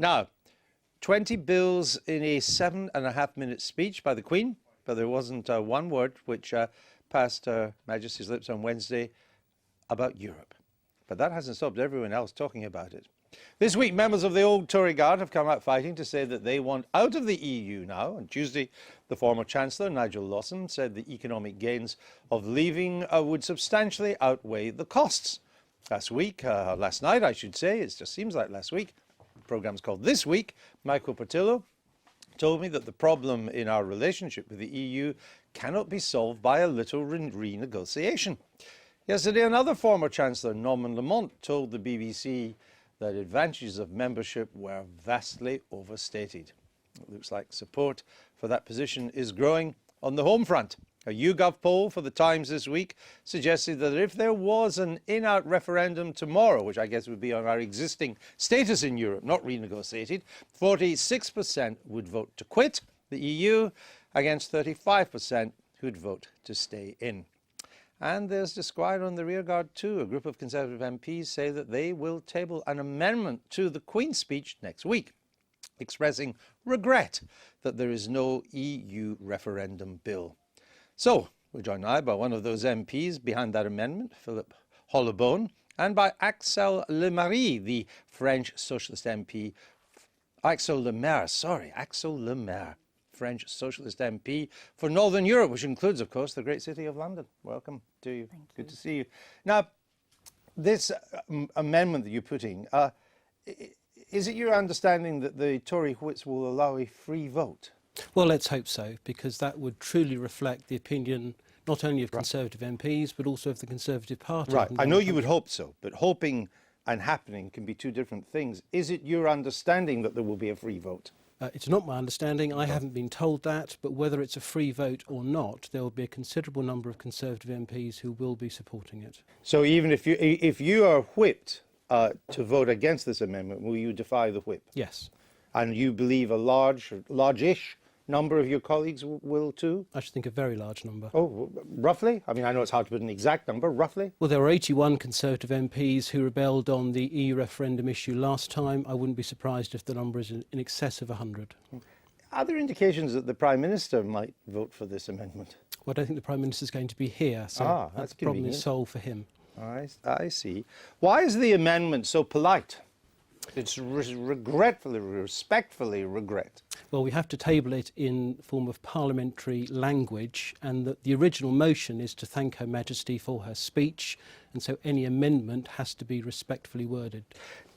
Now, 20 bills in a 7.5-minute speech by the Queen, but there wasn't one word which passed Her Majesty's lips on Wednesday about Europe. But that hasn't stopped everyone else talking about it. This week, members of the old Tory Guard have come out fighting to say that they want out of the EU now. On Tuesday, the former Chancellor, Nigel Lawson, said the economic gains of leaving would substantially outweigh the costs. Last night, I should say, it just seems like last week, the programme's called This Week, Michael Portillo told me that the problem in our relationship with the EU cannot be solved by a little renegotiation. Yesterday, another former Chancellor, Norman Lamont, told the BBC that advantages of membership were vastly overstated. It looks like support for that position is growing on the home front. A YouGov poll for the Times this week suggested that if there was an in-out referendum tomorrow, which I guess would be on our existing status in Europe, not renegotiated, 46% would vote to quit the EU against 35% who'd vote to stay in. And there's disquiet on the rearguard too. A group of Conservative MPs say that they will table an amendment to the Queen's speech next week, expressing regret that there is no EU referendum bill. So, we're joined now by one of those MPs behind that amendment, Philip Hollobone, and by Axelle Lemaire, the French Socialist MP. Axelle Lemaire, French Socialist MP for Northern Europe, which includes, of course, the great city of London. Welcome to you. Thank you. Good to see you. Now, this amendment that you're putting, is it your understanding that the Tory whips will allow a free vote? Well, let's hope so, because that would truly reflect the opinion not only of Conservative MPs, but also of the Conservative Party. Right. I know you would hope so, but hoping and happening can be two different things. Is it your understanding that there will be a free vote? It's not my understanding. I haven't been told that, but whether it's a free vote or not, there will be a considerable number of Conservative MPs who will be supporting it. So even if you are whipped to vote against this amendment, will you defy the whip? Yes. And you believe a large-ish number of your colleagues will too? I should think a very large number. Oh, roughly? I mean, I know it's hard to put an exact number, roughly? Well, there were 81 Conservative MPs who rebelled on the EU referendum issue last time. I wouldn't be surprised if the number is in excess of 100. Are there indications that the Prime Minister might vote for this amendment? Well, I don't think the Prime Minister is going to be here, so that's the problem convenient. is solved for him. I see. Why is the amendment so polite? It's respectfully regret. Well, we have to table it in form of parliamentary language, and the original motion is to thank Her Majesty for her speech, and so any amendment has to be respectfully worded.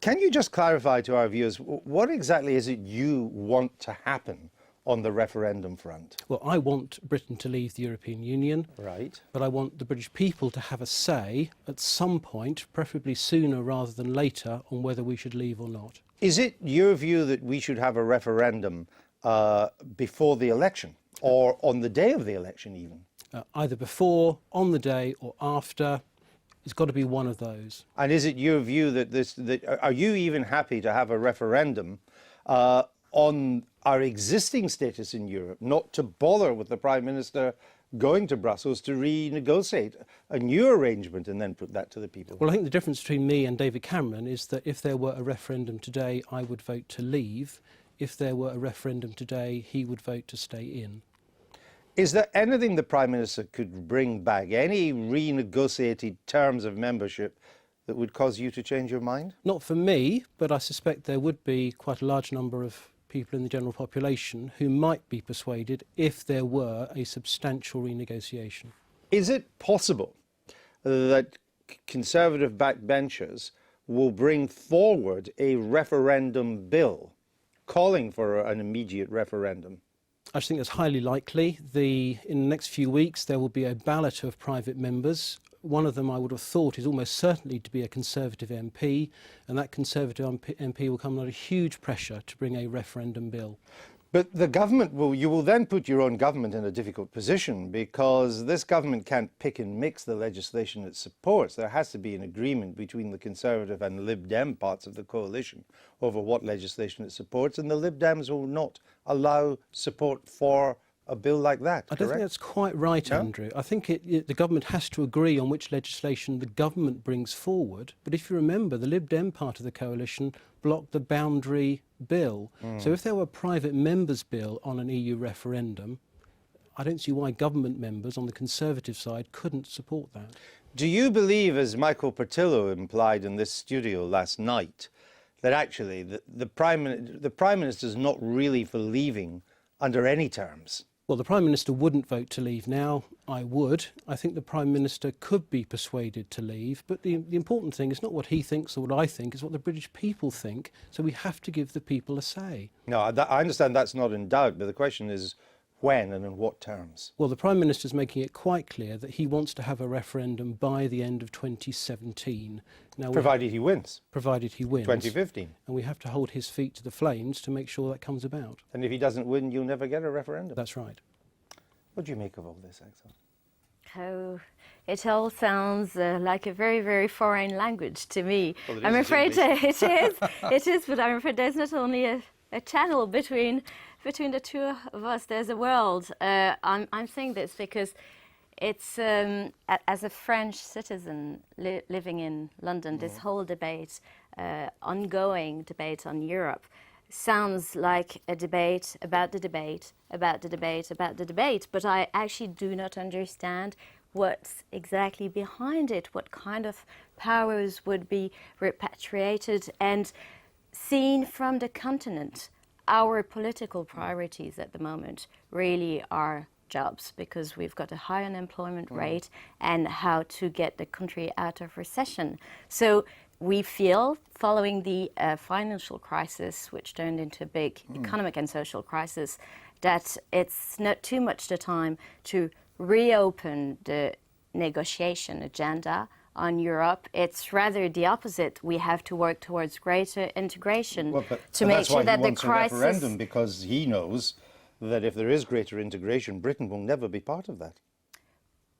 Can you just clarify to our viewers, what exactly is it you want to happen on the referendum front? Well, I want Britain to leave the European Union. Right. But I want the British people to have a say at some point, preferably sooner rather than later, on whether we should leave or not. Is it your view that we should have a referendum before the election, or on the day of the election even? Either before, on the day, or after. It's got to be one of those. And is it your view that are you even happy to have a referendum on our existing status in Europe, not to bother with the Prime Minister going to Brussels to renegotiate a new arrangement and then put that to the people? Well, I think the difference between me and David Cameron is that if there were a referendum today, I would vote to leave. If there were a referendum today, he would vote to stay in. Is there anything the Prime Minister could bring back, any renegotiated terms of membership that would cause you to change your mind? Not for me, but I suspect there would be quite a large number of people in the general population who might be persuaded if there were a substantial renegotiation. Is it possible that Conservative backbenchers will bring forward a referendum bill calling for an immediate referendum? I think that's highly likely. In the next few weeks there will be a ballot of private members. One of them, I would have thought, is almost certainly to be a Conservative MP, and that Conservative MP will come under huge pressure to bring a referendum bill. But the government you will then put your own government in a difficult position, because this government can't pick and mix the legislation it supports. There has to be an agreement between the Conservative and Lib Dem parts of the coalition over what legislation it supports, and the Lib Dems will not allow support for a bill like that, I don't think that's quite right, No? Andrew. I think the government has to agree on which legislation the government brings forward. But if you remember, the Lib Dem part of the coalition blocked the boundary bill. So if there were a private members' bill on an EU referendum, I don't see why government members on the Conservative side couldn't support that. Do you believe, as Michael Portillo implied in this studio last night, that actually the Prime Minister is not really for leaving under any terms? Well, the Prime Minister wouldn't vote to leave now. I would. I think the Prime Minister could be persuaded to leave. But the important thing is not what he thinks or what I think, it's what the British people think. So we have to give the people a say. No, I understand that's not in doubt, but the question is when and in what terms? Well, the Prime Minister is making it quite clear that he wants to have a referendum by the end of 2017. Now, Provided he wins. Provided he wins. 2015. And we have to hold his feet to the flames to make sure that comes about. And if he doesn't win, you'll never get a referendum. That's right. What do you make of all this, Axelle? Oh, it all sounds like a very, very foreign language to me. Well, I'm afraid it is, but I'm afraid there's not only a channel between the two of us, there's a world. I'm saying this because it's, as a French citizen living in London, this whole debate, ongoing debate on Europe, sounds like a debate about the debate, about the debate, about the debate, but I actually do not understand what's exactly behind it, what kind of powers would be repatriated and seen from the continent. Our political priorities at the moment really are jobs, because we've got a high unemployment rate, and how to get the country out of recession. So we feel, following the financial crisis, which turned into a big economic and social crisis, that it's not too much the time to reopen the negotiation agenda on Europe. It's rather the opposite. We have to work towards greater integration to make sure that the crisis... a referendum, because he knows that if there is greater integration, Britain will never be part of that.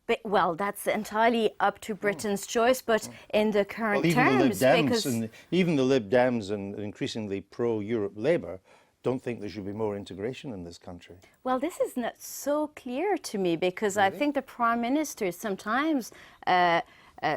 But, well, that's entirely up to Britain's choice, but in the current terms, because... even the Lib Dems and increasingly pro-Europe Labour don't think there should be more integration in this country. Well, this is not so clear to me, because I think the Prime Minister sometimes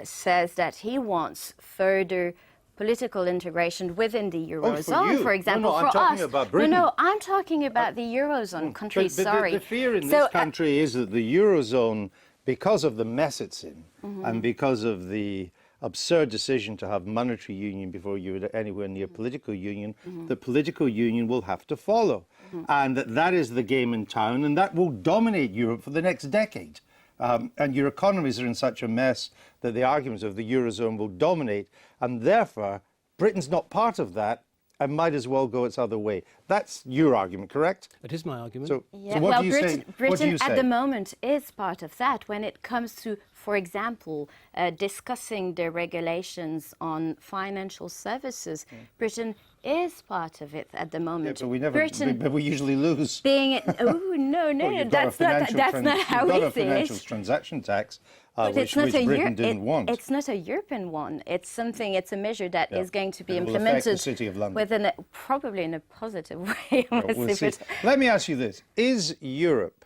says that he wants further political integration within the Eurozone, for example. I'm talking about Britain. No, I'm talking about the Eurozone countries, but the fear in this country is that the Eurozone, because of the mess it's in, and because of the absurd decision to have monetary union before you're anywhere near political union, the political union will have to follow. And that is the game in town, and that will dominate Europe for the next decade. And your economies are in such a mess that the arguments of the Eurozone will dominate, and therefore Britain's not part of that and might as well go its other way. That's your argument, correct? That is my argument. So yeah, what well, do you say? Britain at the moment is part of that when it comes to, for example, discussing the regulations on financial services. Britain is part of it at the moment. Yeah, but we usually lose. Oh no, that's not how we see it. You've got a financial transaction tax, which Britain didn't want. It's not a European one. It's something. It's a measure that is going to be implemented. Will affect the City of London. Probably in a positive way. We'll see. Let me ask you this: is Europe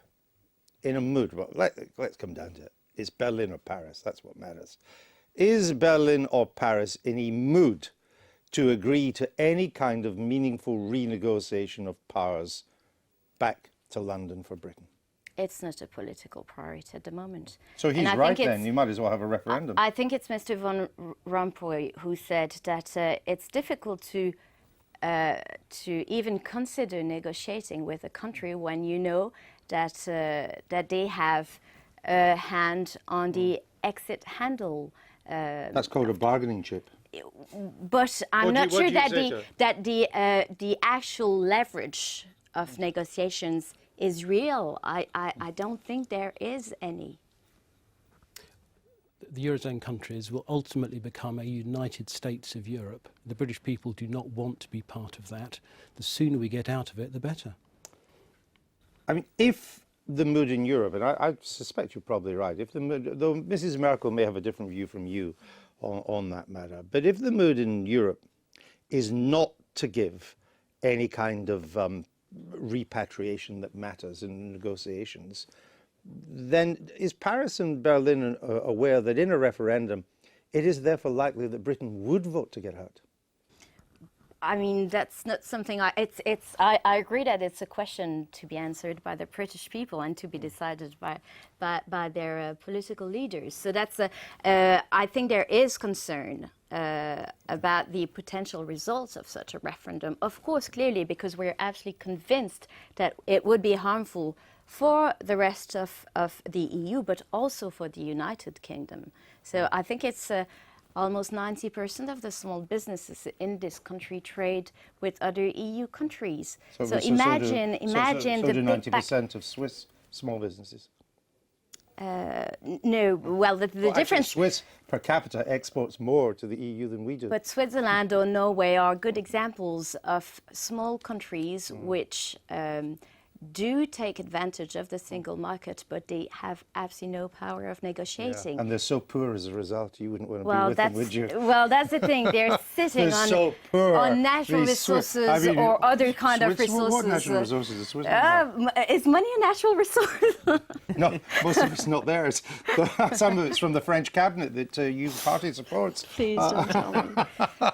in a mood? Well, let's come down to it. It's Berlin or Paris. That's what matters. Is Berlin or Paris in a mood to agree to any kind of meaningful renegotiation of powers back to London for Britain? It's not a political priority at the moment. So he's right then, you might as well have a referendum. I think it's Mr. Van Rompuy who said that it's difficult to even consider negotiating with a country when you know that that they have a hand on the exit handle. That's called a bargaining chip. But I'm not sure that the actual leverage of negotiations is real. I don't think there is any. The Eurozone countries will ultimately become a United States of Europe. The British people do not want to be part of that. The sooner we get out of it, the better. I mean, if the mood in Europe, and I suspect you're probably right, if the mood, though Mrs. Merkel may have a different view from you on that matter, but if the mood in Europe is not to give any kind of repatriation that matters in negotiations, then is Paris and Berlin aware that in a referendum, it is therefore likely that Britain would vote to get out? I mean, that's not something I agree that it's a question to be answered by the British people and to be decided by their political leaders. So that's I think there is concern about the potential results of such a referendum. Of course, clearly, because we're absolutely convinced that it would be harmful for the rest of the EU, but also for the United Kingdom. So I think it's almost 90% of the small businesses in this country trade with other EU countries. So imagine the big 90% of Swiss small businesses. No, well, the difference. Actually, Swiss per capita exports more to the EU than we do. But Switzerland or Norway are good examples of small countries which do take advantage of the single market, but they have absolutely no power of negotiating. Yeah. And they're so poor as a result, you wouldn't want to be with them, would you? Well, that's the thing. They're sitting on natural resources or other kind of resources. What natural resources is Switzerland? Is money a natural resource? No, most of it's not theirs. Some of it's from the French cabinet that your party supports. Please don't tell me.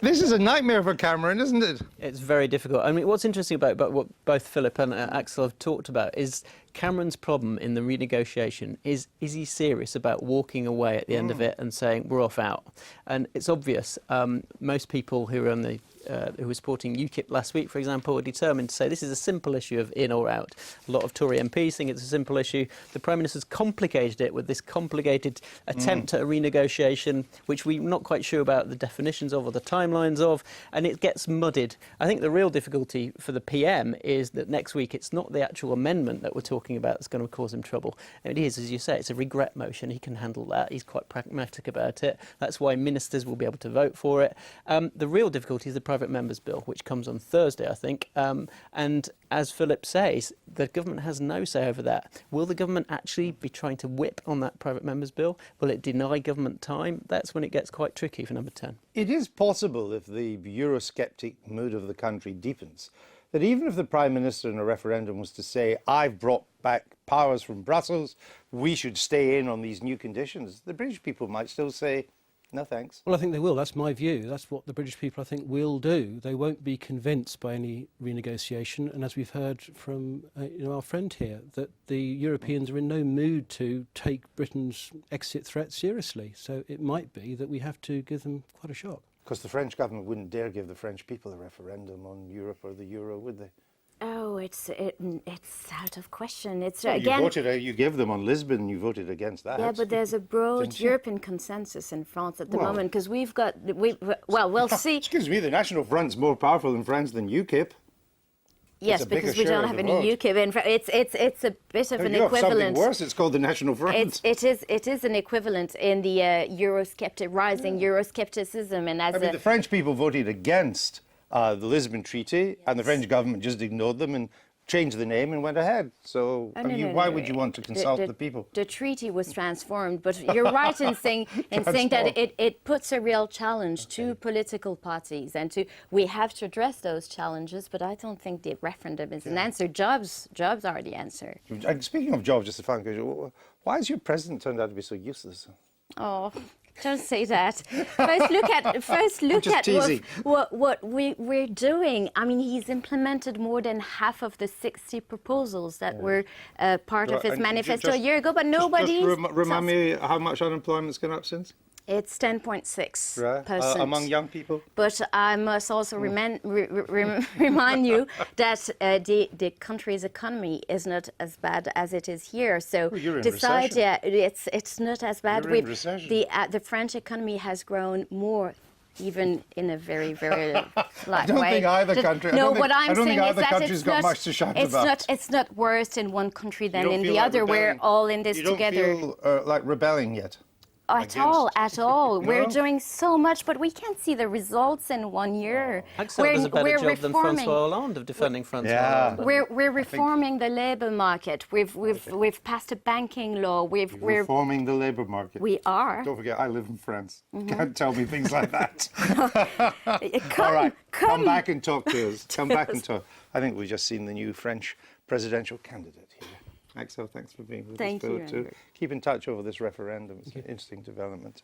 This is a nightmare for Cameron, isn't it? It's very difficult. I mean, what's interesting about what both Philip and Axelle have talked about is Cameron's problem in the renegotiation is he serious about walking away at the end of it and saying, we're off out? And it's obvious. Most people who are on the who were supporting UKIP last week, for example, were determined to say this is a simple issue of in or out. A lot of Tory MPs think it's a simple issue. The Prime Minister's complicated it with this complicated attempt at a renegotiation, which we're not quite sure about the definitions of or the timelines of, and it gets muddied. I think the real difficulty for the PM is that next week it's not the actual amendment that we're talking about that's going to cause him trouble. It is, as you say, it's a regret motion. He can handle that. He's quite pragmatic about it. That's why ministers will be able to vote for it. The real difficulty is the Private Members Bill, which comes on Thursday, I think. And as Philip says, the government has no say over that. Will the government actually be trying to whip on that Private Members Bill? Will it deny government time? That's when it gets quite tricky for number 10. It is possible, if the Eurosceptic mood of the country deepens, that even if the Prime Minister in a referendum was to say, I've brought back powers from Brussels, we should stay in on these new conditions, the British people might still say, no thanks. Well, I think they will. That's my view. That's what the British people, I think, will do. They won't be convinced by any renegotiation. And as we've heard from our friend here, that the Europeans are in no mood to take Britain's exit threat seriously. So it might be that we have to give them quite a shock. Because the French government wouldn't dare give the French people a referendum on Europe or the euro, would they? Oh, it's out of question. It's well, again. You gave them on Lisbon. You voted against that. Yeah, but there's a broad European consensus in France at the moment because we'll see. Excuse me, the National Front's more powerful in France than UKIP. Yes, because we don't have any UKIP in France. It's a bit of an equivalent. Something worse. It's called the National Front. It is an equivalent in the rising Euroscepticism, and the French people voted against the Lisbon Treaty, and the French government just ignored them and changed the name and went ahead. So why would you want to consult the people? The treaty was transformed, but you're right in saying that it puts a real challenge to political parties, and we have to address those challenges. But I don't think the referendum is an answer. Jobs are the answer. Speaking of jobs, just a final question: why has your president turned out to be so useless? Oh. Don't say that. First look at what we're doing. I mean, he's implemented more than half of the 60 proposals that were part of his manifesto a year ago, but nobody's... Remind me how much unemployment's gone up since? It's 10.6%. Among young people? But I must also remind you that the country's economy is not as bad as it is here. So it's not as bad. You're in recession. The French economy has grown more, even in a very, very slight way. I don't think either country. I don't think either country's got much to shout about. It's not worse in one country than in the other. We're all in this together. You don't feel like rebelling yet? at all, at all. No? We're doing so much, but we can't see the results in 1 year. Axelle does a better job than François Hollande of defending François Hollande. We're reforming the labour market. We've passed a banking law. We're reforming the labour market. We are. Don't forget, I live in France. Can't tell me things like that. Come, All right, come. come back and talk to us. Come back and talk. I think we've just seen the new French presidential candidate here. Axelle, thanks for being with us. Thank you, To Andrew. keep in touch over this referendum. It's an interesting development.